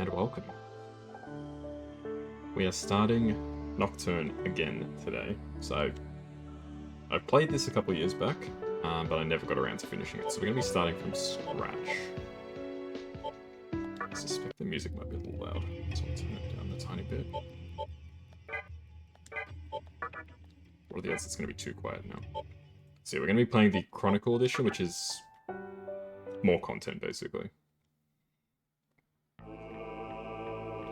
and welcome. We are starting Nocturne again today. So, I played this a couple of years back, but I never got around to finishing it. So we're going to be starting from scratch. I suspect the music might be a little loud, so I'll turn it down a tiny bit. What are the odds it's going to be too quiet now? So we're going to be playing the Chronicle edition, which is more content, basically.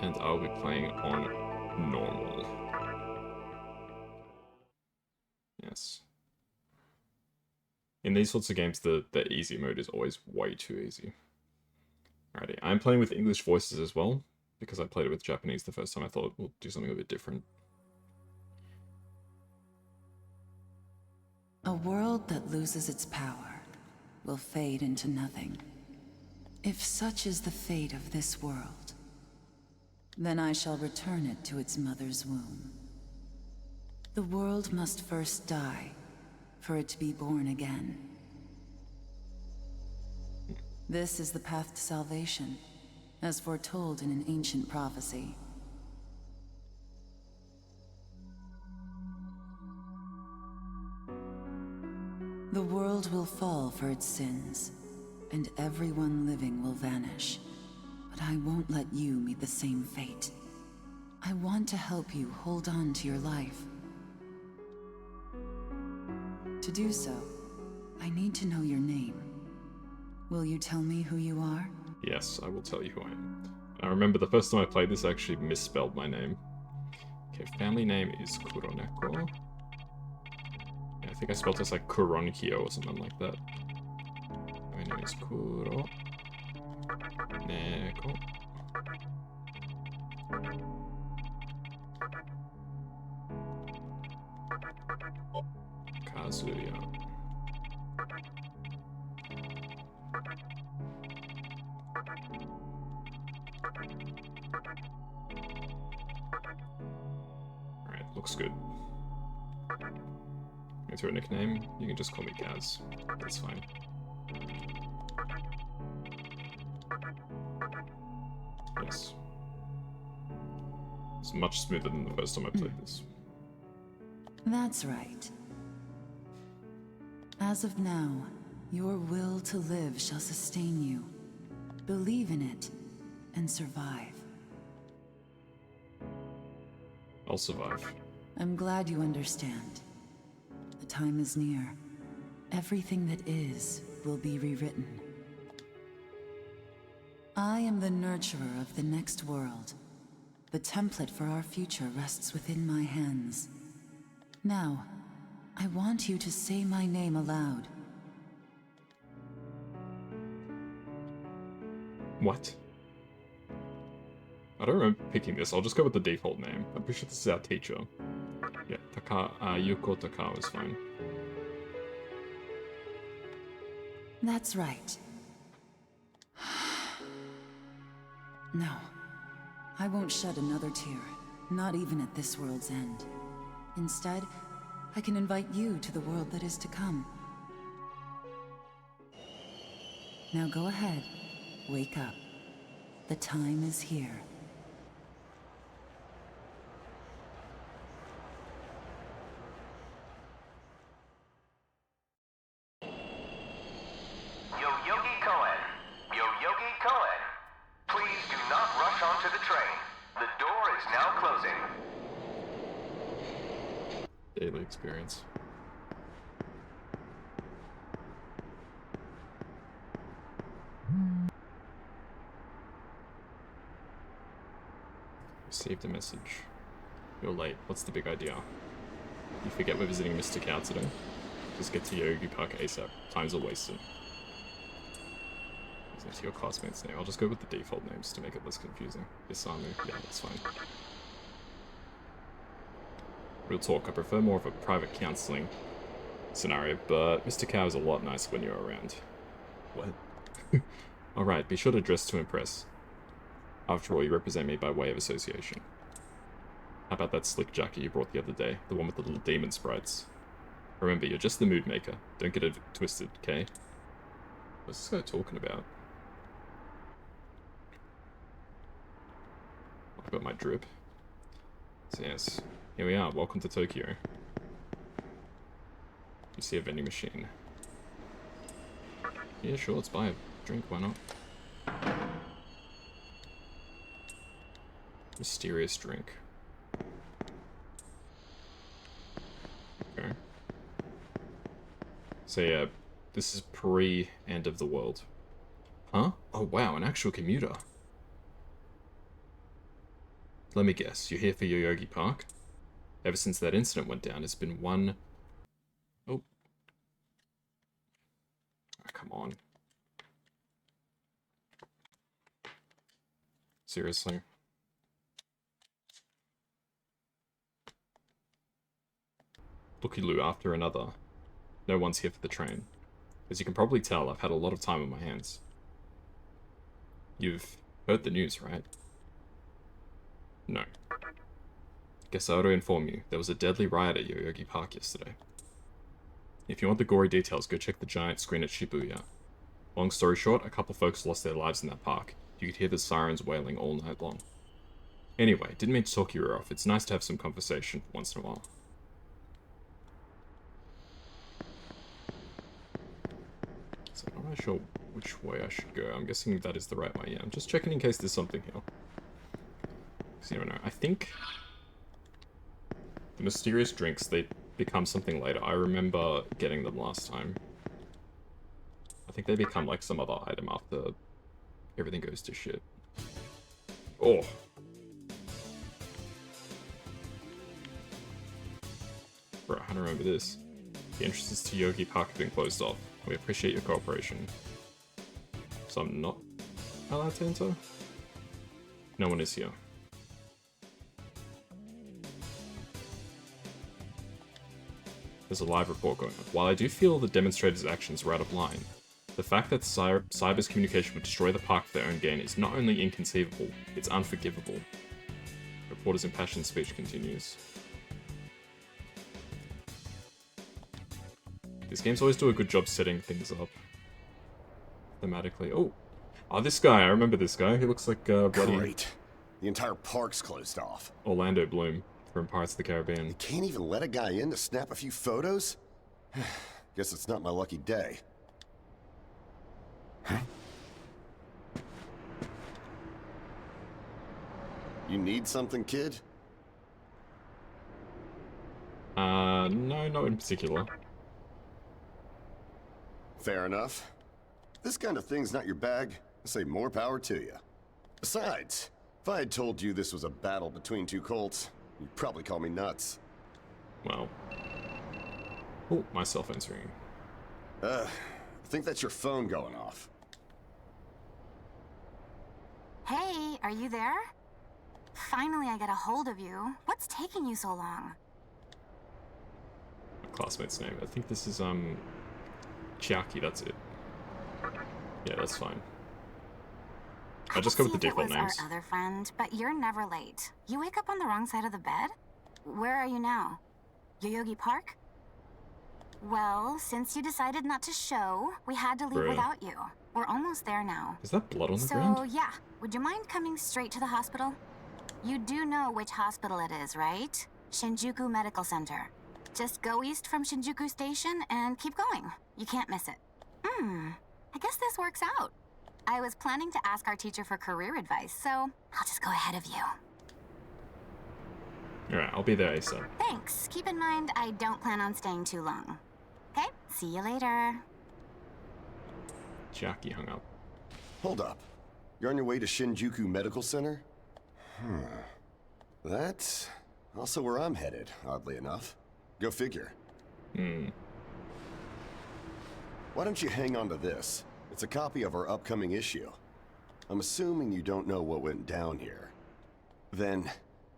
And I'll be playing on normal. Yes. In these sorts of games, the easy mode is always way too easy. Alrighty, I'm playing with English voices as well, because I played it with Japanese the first time. I thought we'll do something a bit different. A world that loses its power will fade into nothing. If such is the fate of this world, then I shall return it to its mother's womb. The world must first die for it to be born again. This is the path to salvation, as foretold in an ancient prophecy. The world will fall for its sins, and everyone living will vanish. But I won't let you meet the same fate. I want to help you hold on to your life. To do so, I need to know your name. Will you tell me who you are? Yes, I will tell you who I am. I remember the first time I played this, I actually misspelled my name. Okay, family name is Kuroneko. Yeah, I think I spelled this like Kuronekyo or something like that. My name is Kuroneko Kazuya. Alright, looks good. Into a nickname, you can just call me Kaz. That's fine. Yes. It's much smoother than the first time I played this. That's right. As of now, your will to live shall sustain you. Believe in it, and survive. I'll survive. I'm glad you understand. The time is near. Everything that is will be rewritten. I am the nurturer of the next world. The template for our future rests within my hands. Now, I want you to say my name aloud. What? I don't remember picking this. I'll just go with the default name. I'm pretty sure this is our teacher. Yeah, Yuko Takao is fine. That's right. No. I won't shed another tear. Not even at this world's end. Instead, I can invite you to the world that is to come. Now go ahead. Wake up. The time is here. Daily experience. Received a message. You're late. What's the big idea? You forget we're visiting Mr. Cow today? Just get to Yogi Park ASAP. Time's are wasted. Isn't it your classmate's name? I'll just go with the default names to make it less confusing. Isamu. Yeah, that's fine. Real talk, I prefer more of a private counseling scenario, but Mr. Cow is a lot nicer when you're around. What? Alright, be sure to dress to impress. After all, you represent me by way of association. How about that slick jacket you brought the other day? The one with the little demon sprites. Remember, you're just the mood maker. Don't get it twisted, okay? What's this guy talking about? Got my drip. So yes, here we are. Welcome to Tokyo. You see a vending machine. Yeah, sure, let's buy a drink, why not? Mysterious drink. Okay. So yeah, this is pre-end of the world. Huh? Oh wow, an actual commuter. Let me guess, you're here for Yoyogi Park? Ever since that incident went down, it's been one... Oh. Oh, come on. Seriously? Looky-loo after another. No one's here for the train. As you can probably tell, I've had a lot of time on my hands. You've heard the news, right? No. Guess I ought to inform you, there was a deadly riot at Yoyogi Park yesterday. If you want the gory details, go check the giant screen at Shibuya. Long story short, a couple folks lost their lives in that park. You could hear the sirens wailing all night long. Anyway, didn't mean to talk your ear off. It's nice to have some conversation once in a while. So I'm not really sure which way I should go. I'm guessing that is the right way. Yeah, I'm just checking in case there's something here. Because you never know. I think the mysterious drinks, they become something later. I remember getting them last time. I think they become like some other item after everything goes to shit. Oh. Bro, I don't remember this. The entrances to Yogi Park have been closed off. We appreciate your cooperation. So I'm not allowed to enter? No one is here. There's a live report going on. While I do feel the demonstrators' actions were out of line, the fact that Cyber's communication would destroy the park for their own gain is not only inconceivable, it's unforgivable. Reporter's impassioned speech continues. These games always do a good job setting things up thematically. Oh, this guy. I remember this guy. He looks like bloody... Great. The entire park's closed off. Orlando Bloom from Pirates of the Caribbean. You can't even let a guy in to snap a few photos? Guess it's not my lucky day. Huh? You need something, kid? No, not in particular. Fair enough. This kind of thing's not your bag. I say more power to you. Besides, if I had told you this was a battle between two Colts, you'd probably call me nuts. Well. Oh, my cell phone's ringing. I think that's your phone going off. Hey, are you there? Finally, I get a hold of you. What's taking you so long? My classmate's name. I think this is, Chiaki, that's it. Yeah, that's fine. I just go with the default names. Our other friend, but you're never late. You wake up on the wrong side of the bed? Where are you now? Yoyogi Park? Well, since you decided not to show, we had to leave without you. We're almost there now. Is that blood on the ground? So, yeah. Would you mind coming straight to the hospital? You do know which hospital it is, right? Shinjuku Medical Center. Just go east from Shinjuku Station and keep going. You can't miss it. I guess this works out. I was planning to ask our teacher for career advice, so I'll just go ahead of you. Alright, I'll be there ASAP. Thanks. Keep in mind, I don't plan on staying too long. Okay, see you later. Chiaki hung up. Hold up. You're on your way to Shinjuku Medical Center? That's also where I'm headed, oddly enough. Go figure. Why don't you hang on to this? It's a copy of our upcoming issue. I'm assuming you don't know what went down here. Then,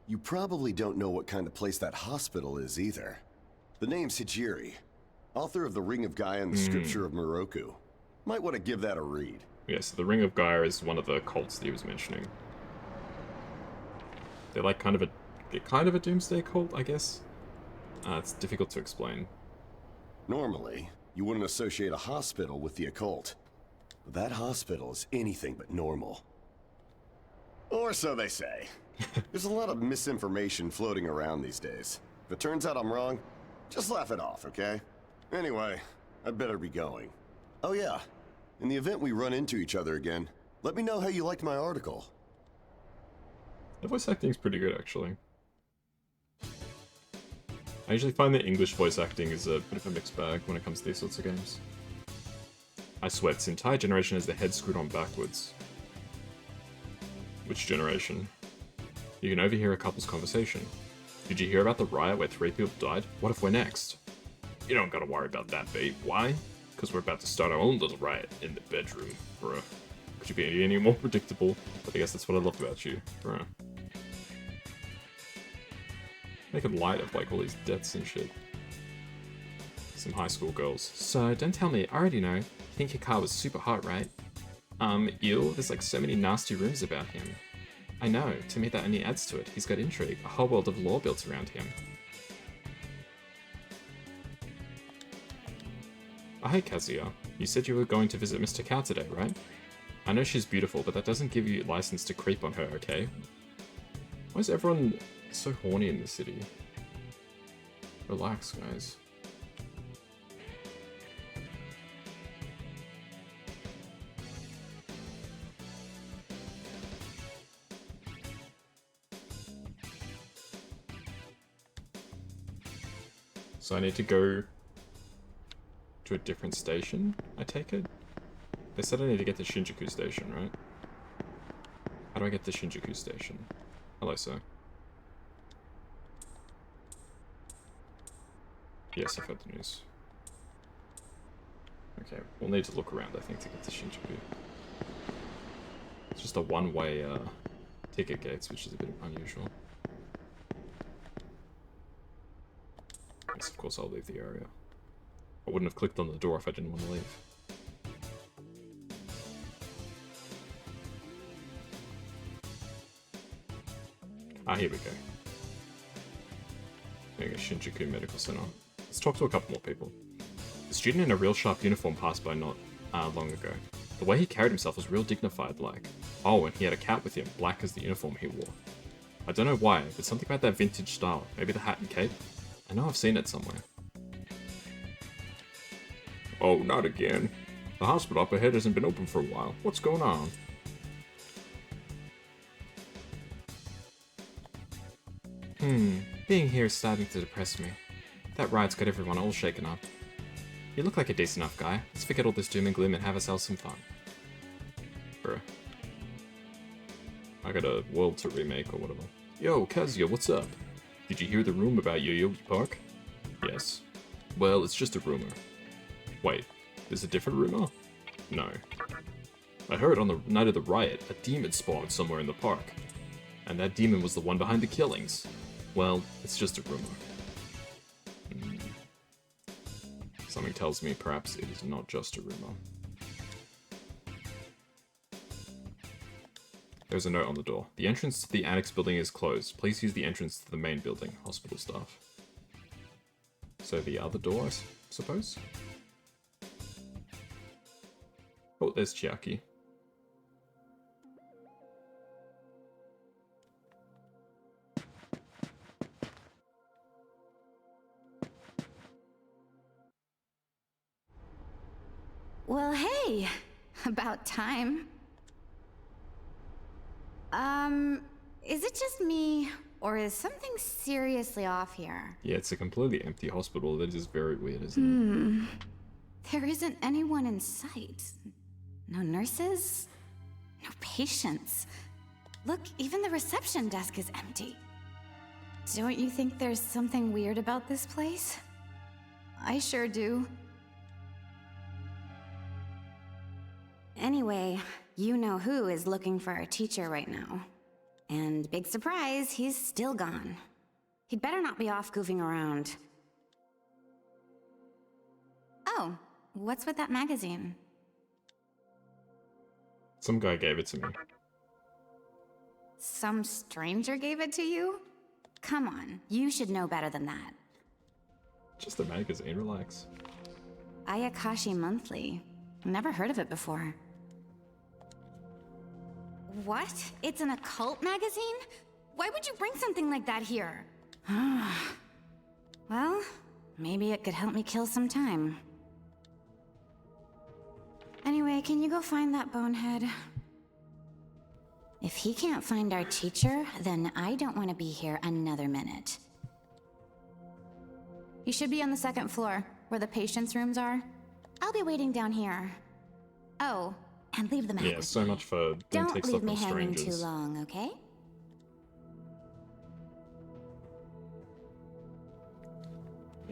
you probably don't know what kind of place that hospital is either. The name's Hijiri, author of The Ring of Gaia and the Scripture of Moroku. Might want to give that a read. Yeah, so the Ring of Gaia is one of the cults that he was mentioning. They're like kind of a doomsday cult, I guess. It's difficult to explain. Normally, you wouldn't associate a hospital with the occult. But that hospital is anything but normal. Or so they say. There's a lot of misinformation floating around these days. If it turns out I'm wrong, just laugh it off, okay? Anyway, I'd better be going. Oh yeah, in the event we run into each other again, let me know how you liked my article. The voice acting is pretty good, actually. I usually find that English voice acting is a bit of a mixed bag when it comes to these sorts of games. I swear, this entire generation has their head screwed on backwards. Which generation? You can overhear a couple's conversation. Did you hear about the riot where 3 people died? What if we're next? You don't gotta worry about that, babe. Why? Because we're about to start our own little riot in the bedroom, bruh. Could you be any more predictable? But I guess that's what I love about you, bruh. Make it light of like all these deaths and shit. Some high school girls. So, don't tell me, I already know. You think your car was super hot, right? Ew, there's like so many nasty rumors about him. I know, to me that only adds to it. He's got intrigue, a whole world of lore built around him. Oh, hey Kazuya. You said you were going to visit Mr. Cow today, right? I know she's beautiful, but that doesn't give you license to creep on her, okay? Why is everyone so horny in the city? Relax, guys. So I need to go to a different station, I take it? They said I need to get to Shinjuku Station, right? How do I get to Shinjuku Station? Hello, sir. Yes, I've heard the news. Okay, we'll need to look around, I think, to get to Shinjuku. It's just a one-way ticket gates, which is a bit unusual. Yes, of course I'll leave the area. I wouldn't have clicked on the door if I didn't want to leave. Ah, here we go. There you go, Shinjuku Medical Center. Let's talk to a couple more people. A student in a real sharp uniform passed by not long ago. The way he carried himself was real dignified, like. Oh, and he had a cap with him, black as the uniform he wore. I don't know why, but something about that vintage style. Maybe the hat and cape? I know I've seen it somewhere. Oh, not again. The hospital up ahead hasn't been open for a while. What's going on? Being here is starting to depress me. That riot's got everyone all shaken up. You look like a decent enough guy. Let's forget all this doom and gloom and have ourselves some fun. Bruh. I got a world to remake or whatever. Yo, Kazuya, what's up? Did you hear the rumor about Yoyogi Park? Yes. Well, it's just a rumor. Wait, there's a different rumor? No. I heard on the night of the riot, a demon spawned somewhere in the park. And that demon was the one behind the killings. Well, it's just a rumor. Something tells me perhaps it is not just a rumor. There's a note on the door. The entrance to the annex building is closed. Please use the entrance to the main building. Hospital staff. So the other door, I suppose? Oh, there's Chiaki. Well, hey, about time. Is it just me, or is something seriously off here? Yeah, it's a completely empty hospital. That is very weird, isn't it? There isn't anyone in sight. No nurses, no patients. Look, even the reception desk is empty. Don't you think there's something weird about this place? I sure do. Anyway, you know who is looking for a teacher right now. And big surprise, he's still gone. He'd better not be off goofing around. Oh, what's with that magazine? Some guy gave it to me. Some stranger gave it to you? Come on, you should know better than that. Just a magazine, relax. Ayakashi Monthly. Never heard of it before. What? It's an occult magazine? Why would you bring something like that here? Well, maybe it could help me kill some time. Anyway, can you go find that bonehead? If he can't find our teacher, then I don't want to be here another minute. You should be on the second floor, where the patients' rooms are. I'll be waiting down here. Oh, and leave the map Yeah, with so me. much for doing Don't take leave stuff me from hanging too strangers. long, okay?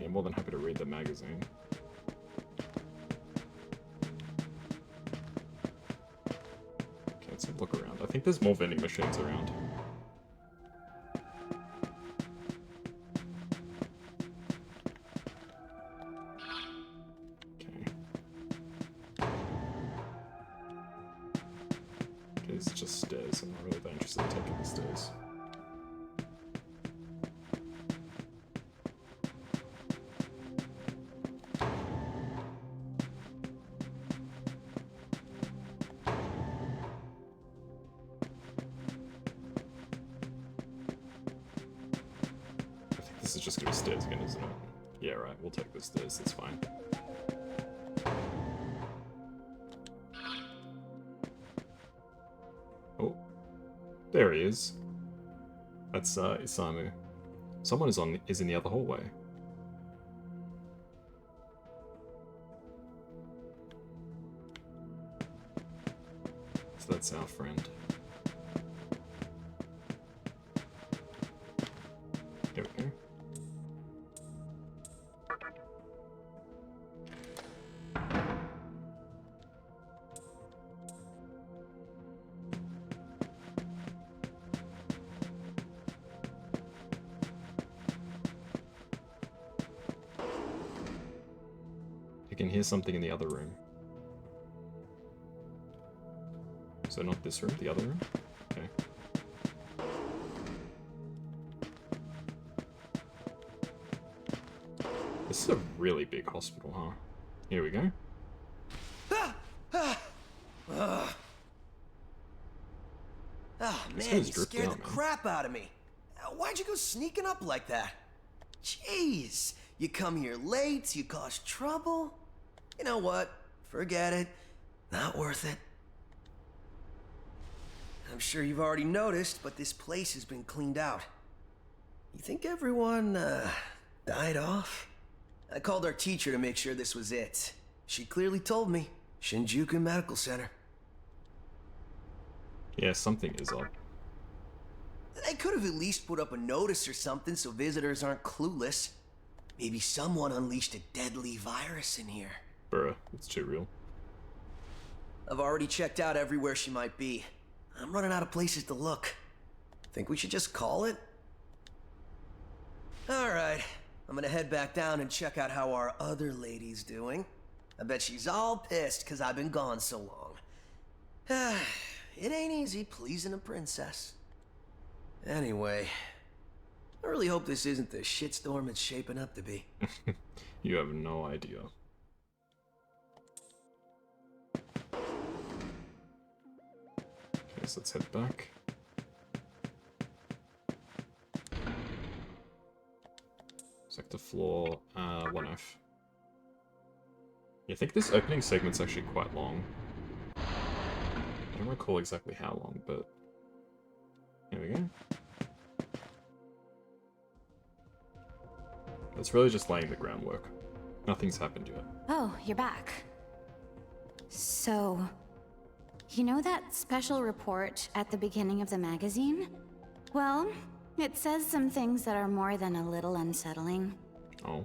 Yeah, more than happy to read the magazine. Okay, let's have a look around. I think there's more vending machines around. Okay, it's just stairs. I'm not really that interested in taking the stairs. I think this is just gonna be stairs again, isn't it? Yeah, right, we'll take the stairs, that's fine. Oh, there he is. That's Isamu. Someone is in the other hallway. So that's our friend. There we go. You can hear something in the other room. So not this room, the other room? Okay. This is a really big hospital, huh? Here we go. Oh This man, guy's you dripped scared out, the man. crap out of me. Why'd you go sneaking up like that? Jeez, you come here late, you cause trouble. You know what? Forget it. Not worth it. I'm sure you've already noticed, but this place has been cleaned out. You think everyone, died off? I called our teacher to make sure this was it. She clearly told me. Shinjuku Medical Center. Yeah, something is up. They could have at least put up a notice or something so visitors aren't clueless. Maybe someone unleashed a deadly virus in here. Bruh, it's too real. I've already checked out everywhere she might be. I'm running out of places to look. Think we should just call it? Alright, I'm gonna head back down and check out how our other lady's doing. I bet she's all pissed because I've been gone so long. It ain't easy pleasing a princess. Anyway, I really hope this isn't the shitstorm it's shaping up to be. You have no idea. Okay, so let's head back. Sector floor, 1F. Yeah, I think this opening segment's actually quite long. I don't recall exactly how long, but... Here we go. It's really just laying the groundwork. Nothing's happened yet. Oh, you're back. So, you know that special report at the beginning of the magazine? Well, it says some things that are more than a little unsettling. Oh.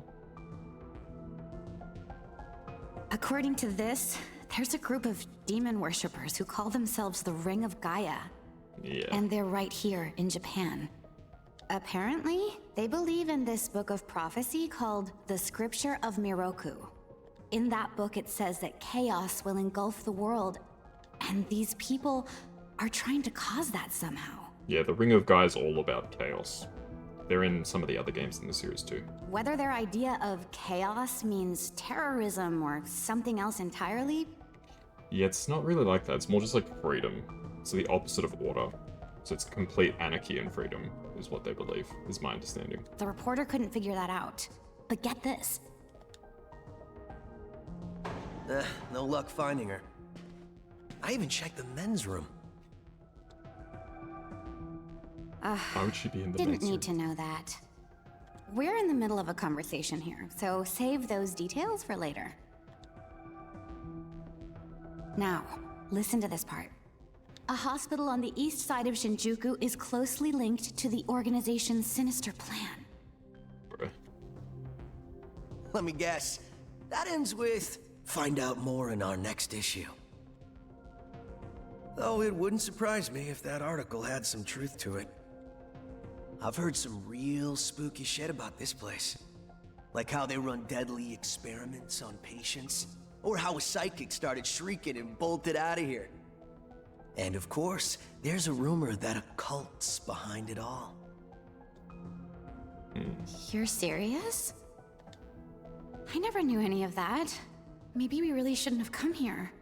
According to this, there's a group of demon worshippers who call themselves the Ring of Gaia. Yeah. And they're right here in Japan. Apparently, they believe in this book of prophecy called the Scripture of Miroku. In that book, it says that chaos will engulf the world, and these people are trying to cause that somehow. Yeah, the Ring of Gaia is all about chaos. They're in some of the other games in the series too. Whether their idea of chaos means terrorism or something else entirely, Yeah, it's not really like that. It's more just like freedom. So the opposite of order. So it's complete anarchy and freedom, is what they believe, is my understanding. The reporter couldn't figure that out. But get this. No luck finding her. I even checked the men's room. Why would she be in the Didn't men's room? need to know that. We're in the middle of a conversation here, so save those details for later. Now, listen to this part. A hospital on the east side of Shinjuku is closely linked to the organization's sinister plan. Bruh. Let me guess. That ends with, find out more in our next issue. Though it wouldn't surprise me if that article had some truth to it. I've heard some real spooky shit about this place. Like how they run deadly experiments on patients, or how a psychic started shrieking and bolted out of here. And of course, there's a rumor that a cult's behind it all. You're serious? I never knew any of that. Maybe we really shouldn't have come here.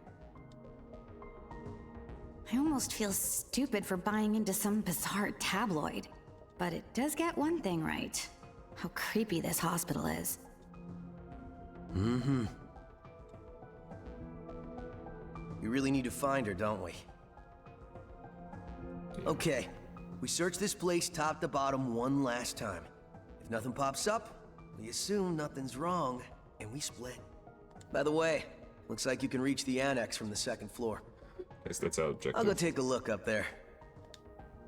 I almost feel stupid for buying into some bizarre tabloid. But it does get one thing right. How creepy this hospital is. Mm-hmm. We really need to find her, don't we? Okay, we search this place top to bottom one last time. If nothing pops up, we assume nothing's wrong, and we split. By the way, looks like you can reach the annex from the second floor. Yes, that's our objective. I'll go take a look up there.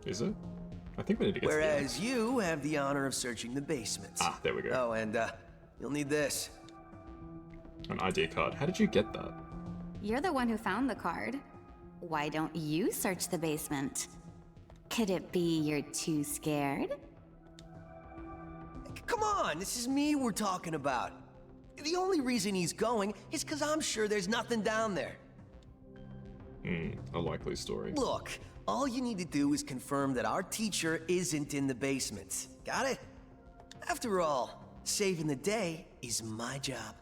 Is it? I think we need to get to the Whereas you have the honor of searching the basement. Ah, there we go. Oh, and you'll need this. An ID card. How did you get that? You're the one who found the card. Why don't you search the basement? Could it be you're too scared? Come on, this is me we're talking about. The only reason he's going is because I'm sure there's nothing down there. A likely story. Look, all you need to do is confirm that our teacher isn't in the basement. Got it? After all, saving the day is my job.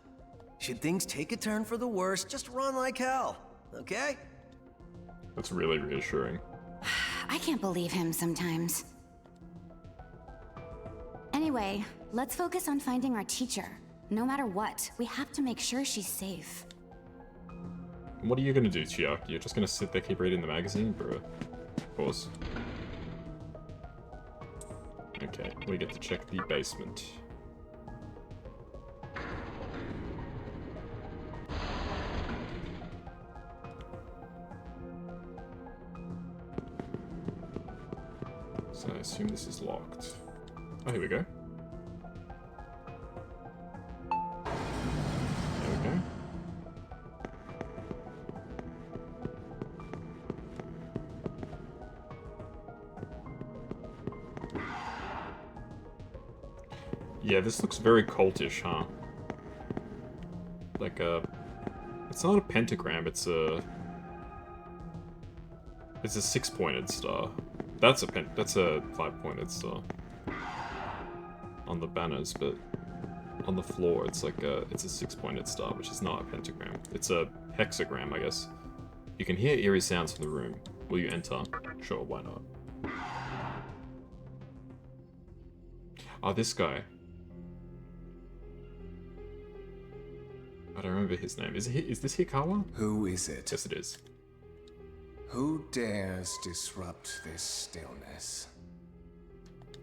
Should things take a turn for the worse, just run like hell, okay? That's really reassuring. I can't believe him sometimes. Anyway, let's focus on finding our teacher. No matter what, we have to make sure she's safe. What are you gonna do, Chiak? You're just gonna sit there, keep reading the magazine? Bruh. Of course. Okay, we get to check the basement. So I assume this is locked. Oh, here we go. There we go. Yeah, this looks very cultish, huh? Like a... It's not a pentagram, it's a... It's a six-pointed star. That's a five-pointed star. On the banners, but... On the floor, it's like a... It's a six-pointed star, which is not a pentagram. It's a hexagram, I guess. You can hear eerie sounds from the room. Will you enter? Sure, why not? Oh, this guy. I don't remember his name. Is this Hikawa? Who is it? Yes, it is. Who dares disrupt this stillness?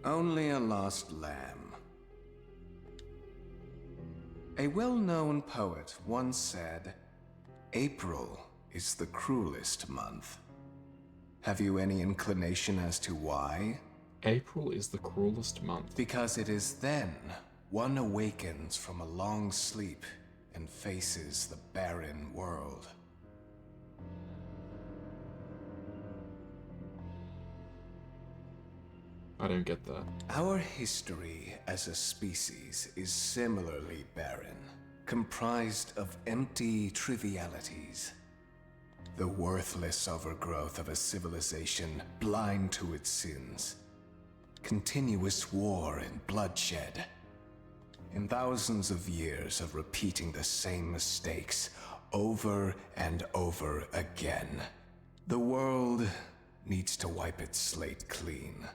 Only a lost lamb. A well-known poet once said, April is the cruelest month. Have you any inclination as to why? April is the cruelest month. Because it is then one awakens from a long sleep and faces the barren world. I don't get that. Our history as a species is similarly barren, comprised of empty trivialities. The worthless overgrowth of a civilization blind to its sins. Continuous war and bloodshed. In thousands of years of repeating the same mistakes over and over again, the world needs to wipe its slate clean.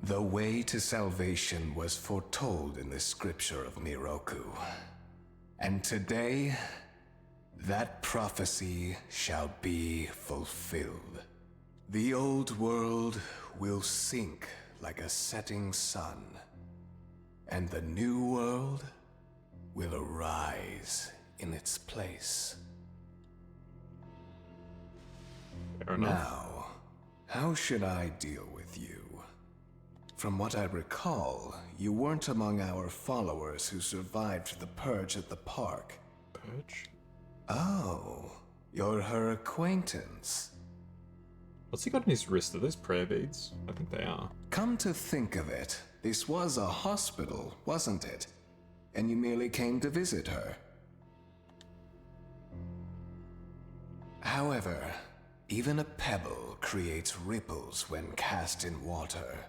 The way to salvation was foretold in the scripture of Miroku. And today, that prophecy shall be fulfilled. The old world will sink like a setting sun, and the new world will arise in its place. Fair enough. Now, how should I deal with you? From what I recall, you weren't among our followers who survived the purge at the park. Purge? Oh, you're her acquaintance. What's he got in his wrist? Are those prayer beads? I think they are. Come to think of it, this was a hospital, wasn't it? And you merely came to visit her. However, even a pebble creates ripples when cast in water.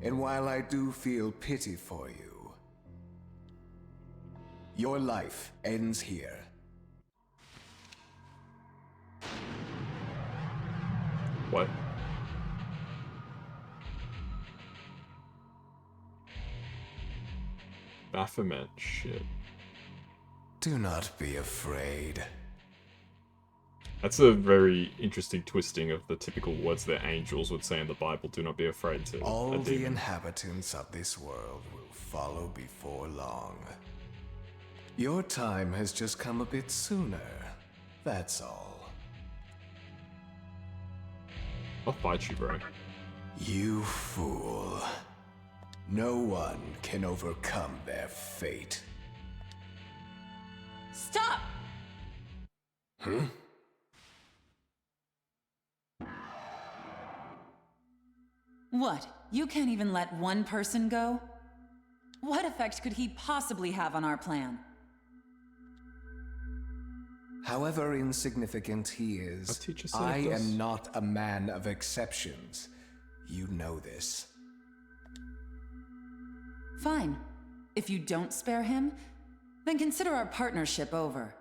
And while I do feel pity for you, your life ends here. What? Baphomet shit. Do not be afraid. That's a very interesting twisting of the typical words that angels would say in the Bible. Do not be afraid to All a the demon. inhabitants of this world will follow before long. Your time has just come a bit sooner, that's all. I'll fight you, bro. You fool. No one can overcome their fate. Stop! Hmm? What? You can't even let one person go? What effect could he possibly have on our plan? However insignificant he A is, teacher said I this. am not a man of exceptions. You know this. Fine. If you don't spare him, then consider our partnership over.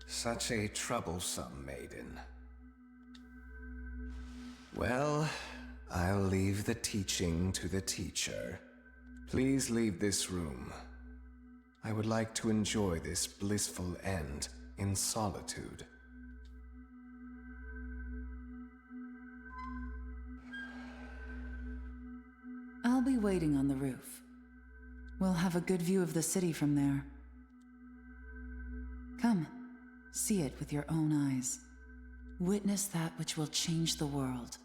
Such a troublesome maiden. Well, I'll leave the teaching to the teacher. Please leave this room. I would like to enjoy this blissful end in solitude. I'll be waiting on the roof. We'll have a good view of the city from there. Come, see it with your own eyes. Witness that which will change the world.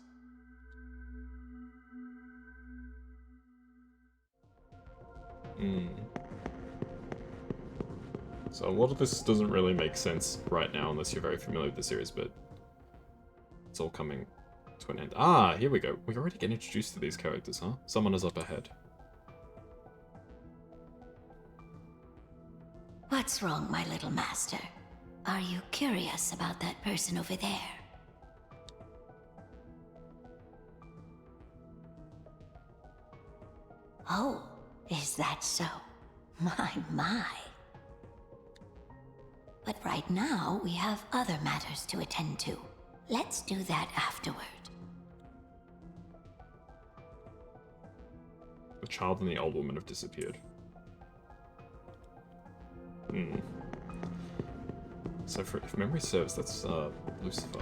So a lot of this doesn't really make sense right now unless you're very familiar with the series, but it's all coming to an end. Ah, here we go. We already get introduced to these characters, huh? Someone is up ahead. What's wrong, my little master? Are you curious about that person over there? Oh, is that so? My. But right now, we have other matters to attend to. Let's do that afterward. The child and the old woman have disappeared. So if memory serves, that's Lucifer.